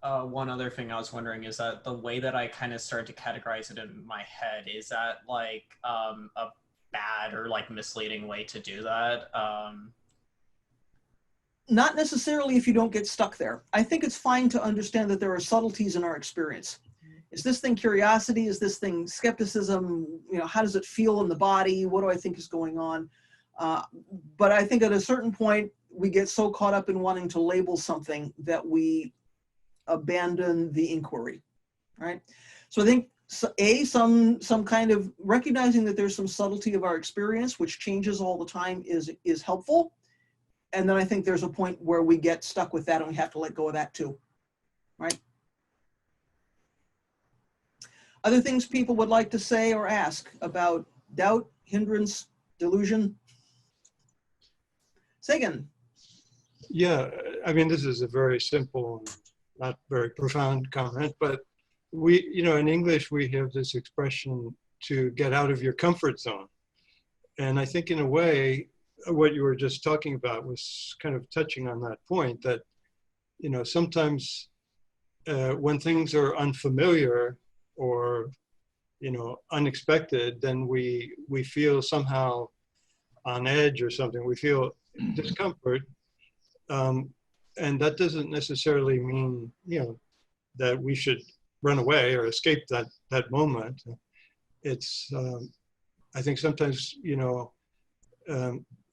one other thing I was wondering is that the way that I kind of start to categorize it in my head, is that like a bad or like misleading way to do that? Not necessarily if you don't get stuck there. I think it's fine to understand that there are subtleties in our experience. Is this thing curiosity? Is this thing skepticism? You know, how does it feel in the body? What do I think is going on? But I think at a certain point, we get so caught up in wanting to label something that we abandon the inquiry, right? So I think some kind of recognizing that there's some subtlety of our experience, which changes all the time, is helpful. And then I think there's a point where we get stuck with that and we have to let go of that too, right? Other things people would like to say or ask about doubt, hindrance, delusion? Sagan. Yeah, I mean, this is a very simple, not very profound comment, but we, you know, in English, we have this expression to get out of your comfort zone. And I think in a way, what you were just talking about was kind of touching on that point that, you know, sometimes when things are unfamiliar or, you know, unexpected, then we feel somehow on edge or something. We feel discomfort. And that doesn't necessarily mean, you know, that we should run away or escape that moment. It's, I think sometimes, you know,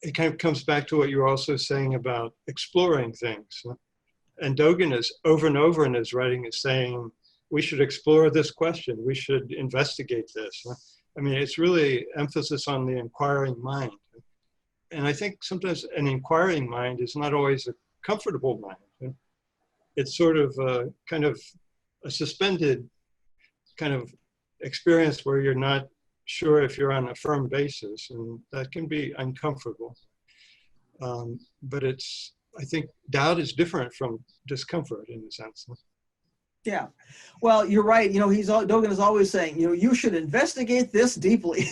it kind of comes back to what you're also saying about exploring things. And Dogen is over and over in his writing is saying, we should explore this question. We should investigate this. I mean, it's really emphasis on the inquiring mind. And I think sometimes an inquiring mind is not always a comfortable mind. It's sort of a kind of a suspended kind of experience where you're not sure if you're on a firm basis, and that can be uncomfortable. But it's, I think doubt is different from discomfort in a sense. Yeah, well, you're right. You know, Dogen is always saying, you know, you should investigate this deeply.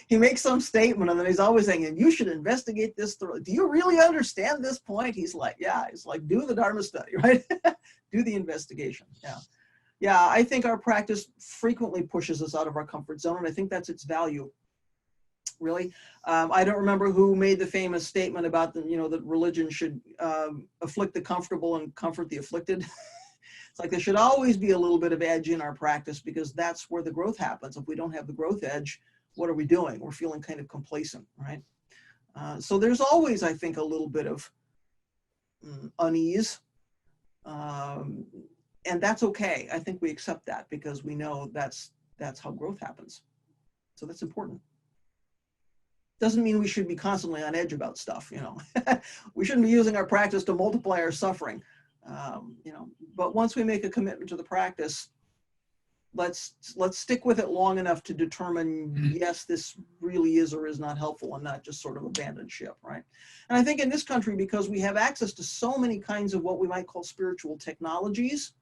He makes some statement and then he's always saying, you should investigate this thoroughly. Do you really understand this point? He's like, yeah, it's like, do the Dharma study, right? Do the investigation. Yeah. Yeah, I think our practice frequently pushes us out of our comfort zone, and I think that's its value, really. I don't remember who made the famous statement about the, you know, that religion should afflict the comfortable and comfort the afflicted. It's like there should always be a little bit of edge in our practice because that's where the growth happens. If we don't have the growth edge, what are we doing? We're feeling kind of complacent, right? So there's always, I think, a little bit of unease. And that's okay. I think we accept that because we know that's how growth happens. So that's important. Doesn't mean we should be constantly on edge about stuff, you know. We shouldn't be using our practice to multiply our suffering, you know. But once we make a commitment to the practice, let's stick with it long enough to determine, yes, this really is or is not helpful, and not just sort of abandon ship, right? And I think in this country, because we have access to so many kinds of what we might call spiritual technologies,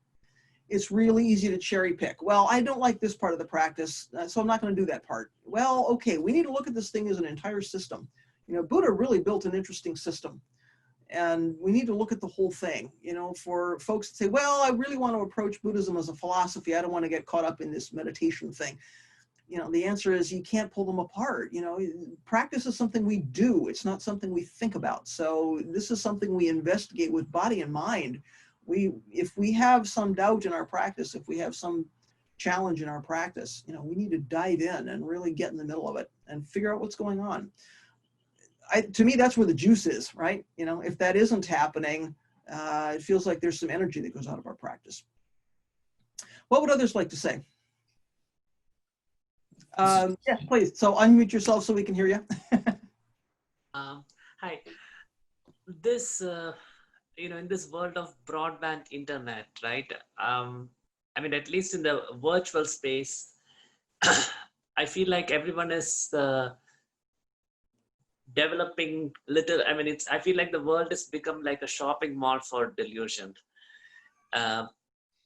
it's really easy to cherry pick. Well, I don't like this part of the practice, so I'm not going to do that part. Well, okay, we need to look at this thing as an entire system. You know, Buddha really built an interesting system, and we need to look at the whole thing. You know, for folks to say, well, I really want to approach Buddhism as a philosophy. I don't want to get caught up in this meditation thing. You know, the answer is you can't pull them apart. You know, practice is something we do. It's not something we think about. So this is something we investigate with body and mind. If we have some doubt in our practice, if we have some challenge in our practice, you know, we need to dive in and really get in the middle of it and figure out what's going on. To me, that's where the juice is, right? You know, if that isn't happening, it feels like there's some energy that goes out of our practice. What would others like to say? Yeah, please. So unmute yourself so we can hear you. Hi. this, in this world of broadband internet, right? I mean, at least in the virtual space, I feel like everyone is developing little. I mean, I feel like the world has become like a shopping mall for delusion. Uh,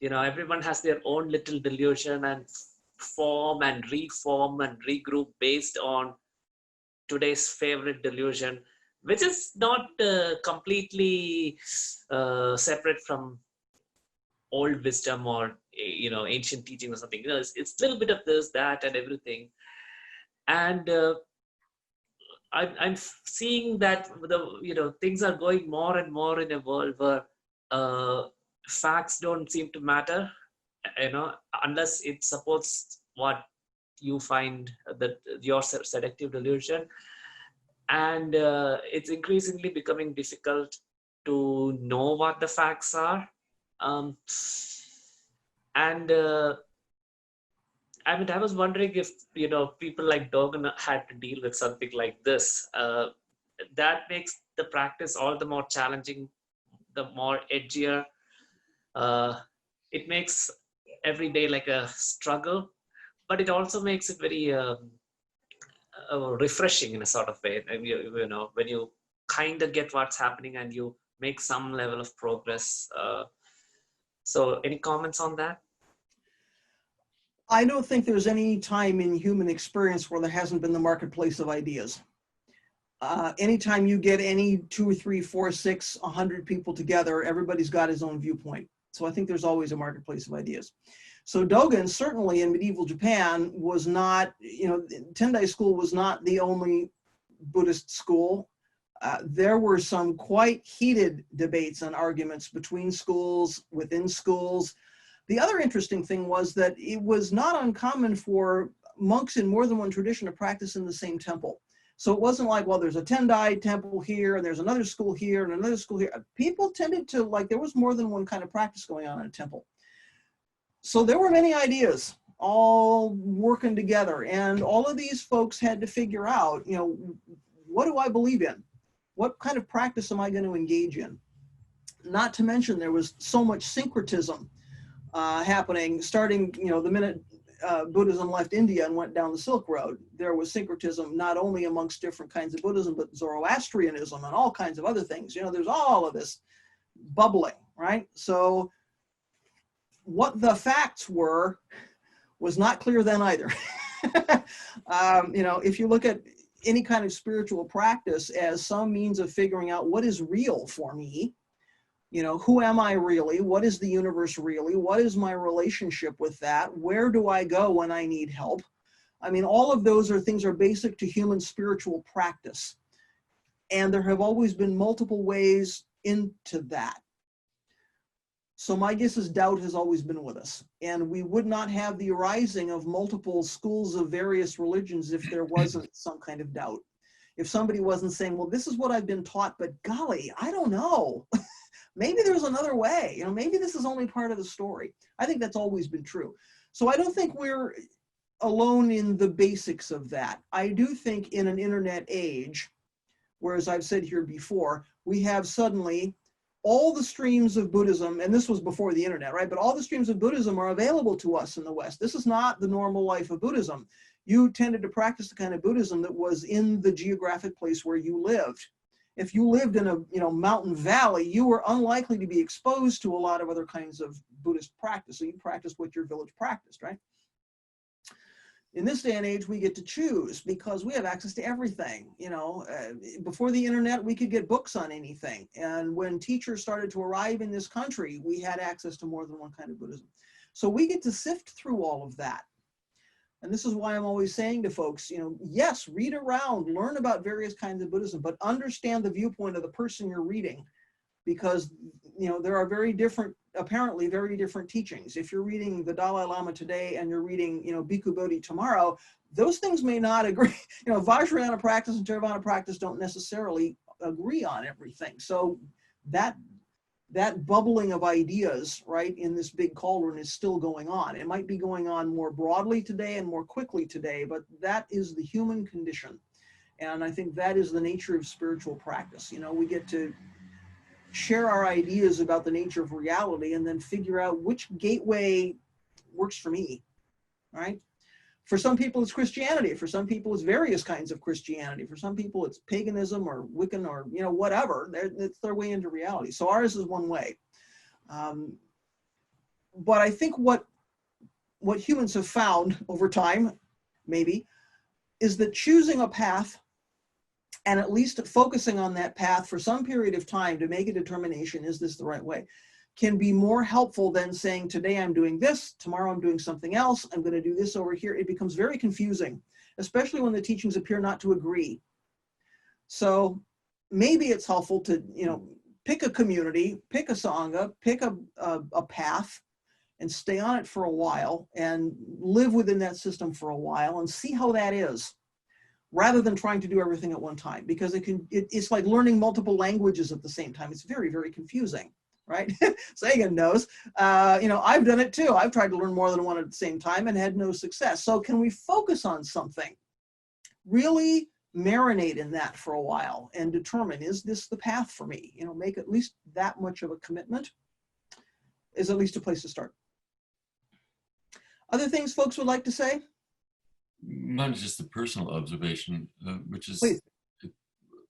Everyone has their own little delusion and form and reform and regroup based on today's favorite delusion, which is not completely separate from old wisdom or ancient teaching or something. It's a little bit of this, that, and everything. And I'm seeing that things are going more and more in a world where facts don't seem to matter, unless it supports what you find that your selective delusion. And it's increasingly becoming difficult to know what the facts are. And I was wondering if people like Dogen had to deal with something like this. That makes the practice all the more challenging, the more edgier. It makes every day like a struggle, but it also makes it very refreshing in a sort of way. And when you kind of get what's happening and you make some level of progress. So any comments on that? I don't think there's any time in human experience where there hasn't been the marketplace of ideas. Anytime you get any 2, 3, 4, 6, 100 people together, everybody's got his own viewpoint. So I think there's always a marketplace of ideas. So Dogen, certainly in medieval Japan, was not, Tendai school was not the only Buddhist school. There were some quite heated debates and arguments between schools, within schools. The other interesting thing was that it was not uncommon for monks in more than one tradition to practice in the same temple. So it wasn't like, well, there's a Tendai temple here, and there's another school here, and another school here. People tended to, there was more than one kind of practice going on in a temple. So there were many ideas all working together, and all of these folks had to figure out, what do I believe in? What kind of practice am I going to engage in? Not to mention there was so much syncretism happening, starting, the minute Buddhism left India and went down the Silk Road. There was syncretism not only amongst different kinds of Buddhism, but Zoroastrianism and all kinds of other things. There's all of this bubbling, right? So what the facts were was not clear then either. If you look at any kind of spiritual practice as some means of figuring out what is real for me, who am I really? What is the universe really? What is my relationship with that? Where do I go when I need help? All of those things are basic to human spiritual practice. And there have always been multiple ways into that. So my guess is doubt has always been with us. And we would not have the arising of multiple schools of various religions if there wasn't some kind of doubt. If somebody wasn't saying, well, this is what I've been taught, but golly, I don't know. Maybe there's another way. Maybe this is only part of the story. I think that's always been true. So I don't think we're alone in the basics of that. I do think in an internet age, whereas I've said here before, we have suddenly all the streams of Buddhism, and this was before the internet, right? But all the streams of Buddhism are available to us in the West. This is not the normal life of Buddhism. You tended to practice the kind of Buddhism that was in the geographic place where you lived. If you lived in a mountain valley, you were unlikely to be exposed to a lot of other kinds of Buddhist practice. So you practiced what your village practiced, right? In this day and age, we get to choose because we have access to everything. Before the internet, we could get books on anything. And when teachers started to arrive in this country, we had access to more than one kind of Buddhism. So we get to sift through all of that. And this is why I'm always saying to folks, yes, read around, learn about various kinds of Buddhism, but understand the viewpoint of the person you're reading, because, there are apparently very different teachings. If you're reading the Dalai Lama today and you're reading, Bhikkhu Bodhi tomorrow, those things may not agree. Vajrayana practice and Theravada practice don't necessarily agree on everything. So that bubbling of ideas, right, in this big cauldron is still going on. It might be going on more broadly today and more quickly today, but that is the human condition. And I think that is the nature of spiritual practice. We get to share our ideas about the nature of reality and then figure out which gateway works for me, right? For some people, it's Christianity. For some people, it's various kinds of Christianity. For some people, it's paganism or Wiccan or, you know, whatever. It's their way into reality. So ours is one way. But I think what humans have found over time, maybe, is that choosing a path and at least focusing on that path for some period of time to make a determination, is this the right way, can be more helpful than saying, today I'm doing this, tomorrow I'm doing something else, I'm going to do this over here. It becomes very confusing, especially when the teachings appear not to agree. So maybe it's helpful to, you know, pick a community, pick a sangha, pick a path, and stay on it for a while and live within that system for a while and see how that is, rather than trying to do everything at one time, because it's like learning multiple languages at the same time. It's very, very confusing, right? Sagan knows. You know, I've done it too. I've tried to learn more than one at the same time and had no success. So can we focus on something, really marinate in that for a while and determine, is this the path for me? You know, make at least that much of a commitment is at least a place to start. Other things folks would like to say? Not just the personal observation, which is Please.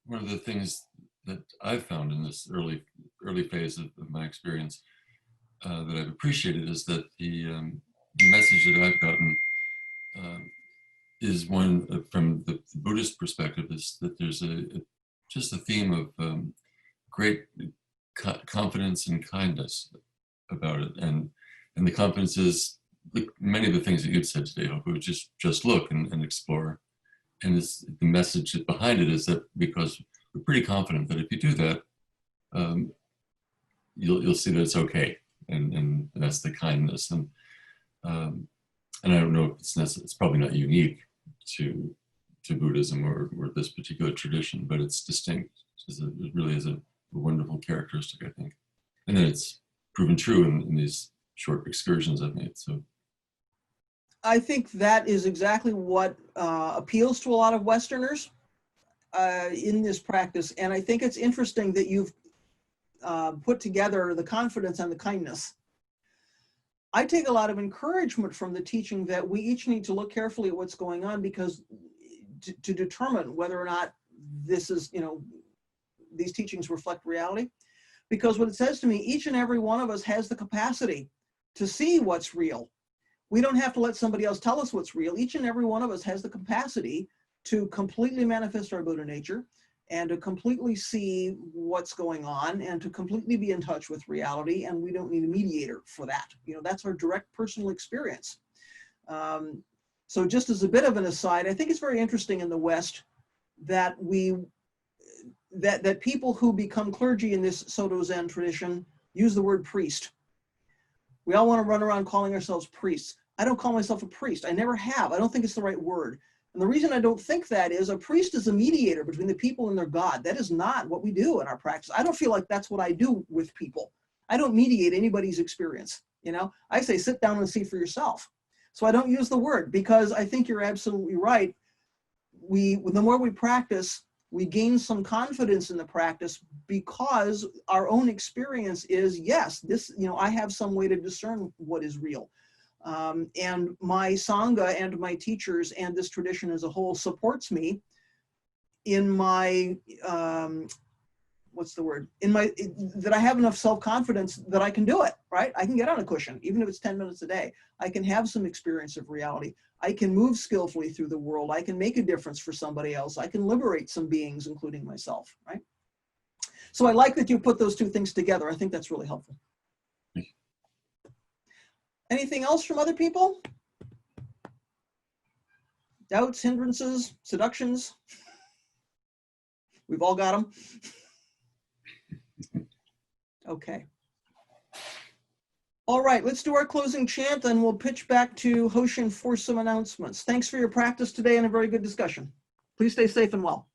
one of the things that I've found in this early phase of my experience that I've appreciated, is that the message that I've gotten is one from the Buddhist perspective, is that there's just a theme of great confidence and kindness about it, and the confidence is many of the things that you've said today, Hoko, just look and explore. And the message behind it is that because we're pretty confident that if you do that, you'll see that it's okay, and that's the kindness. And I don't know if it's probably not unique to Buddhism or this particular tradition, but it's distinct. It really is a wonderful characteristic, I think. And then it's proven true in these short excursions I've made. So I think that is exactly what appeals to a lot of Westerners in this practice. And I think it's interesting that you've put together the confidence and the kindness. I take a lot of encouragement from the teaching that we each need to look carefully at what's going on, because to determine whether or not this is, you know, these teachings reflect reality. Because what it says to me, each and every one of us has the capacity to see what's real. We don't have to let somebody else tell us what's real. Each and every one of us has the capacity to completely manifest our Buddha nature and to completely see what's going on and to completely be in touch with reality. And we don't need a mediator for that. You know, that's our direct personal experience. So just as a bit of an aside, I think it's very interesting in the West that that people who become clergy in this Soto Zen tradition use the word priest. We all want to run around calling ourselves priests. I don't call myself a priest. I never have. I don't think it's the right word. And the reason I don't think that is a priest is a mediator between the people and their God. That is not what we do in our practice. I don't feel like that's what I do with people. I don't mediate anybody's experience. You know, I say, sit down and see for yourself. So I don't use the word, because I think you're absolutely right. The more we practice, we gain some confidence in the practice, because our own experience is, yes, this, you know, I have some way to discern what is real. And my Sangha and my teachers and this tradition as a whole supports me in my, that I have enough self-confidence that I can do it, right? I can get on a cushion, even if it's 10 minutes a day. I can have some experience of reality. I can move skillfully through the world. I can make a difference for somebody else. I can liberate some beings, including myself, right? So I like that you put those two things together. I think that's really helpful. Anything else from other people? Doubts, hindrances, seductions? We've all got them. Okay. All right, let's do our closing chant, and we'll pitch back to Hoshin for some announcements. Thanks for your practice today and a very good discussion. Please stay safe and well.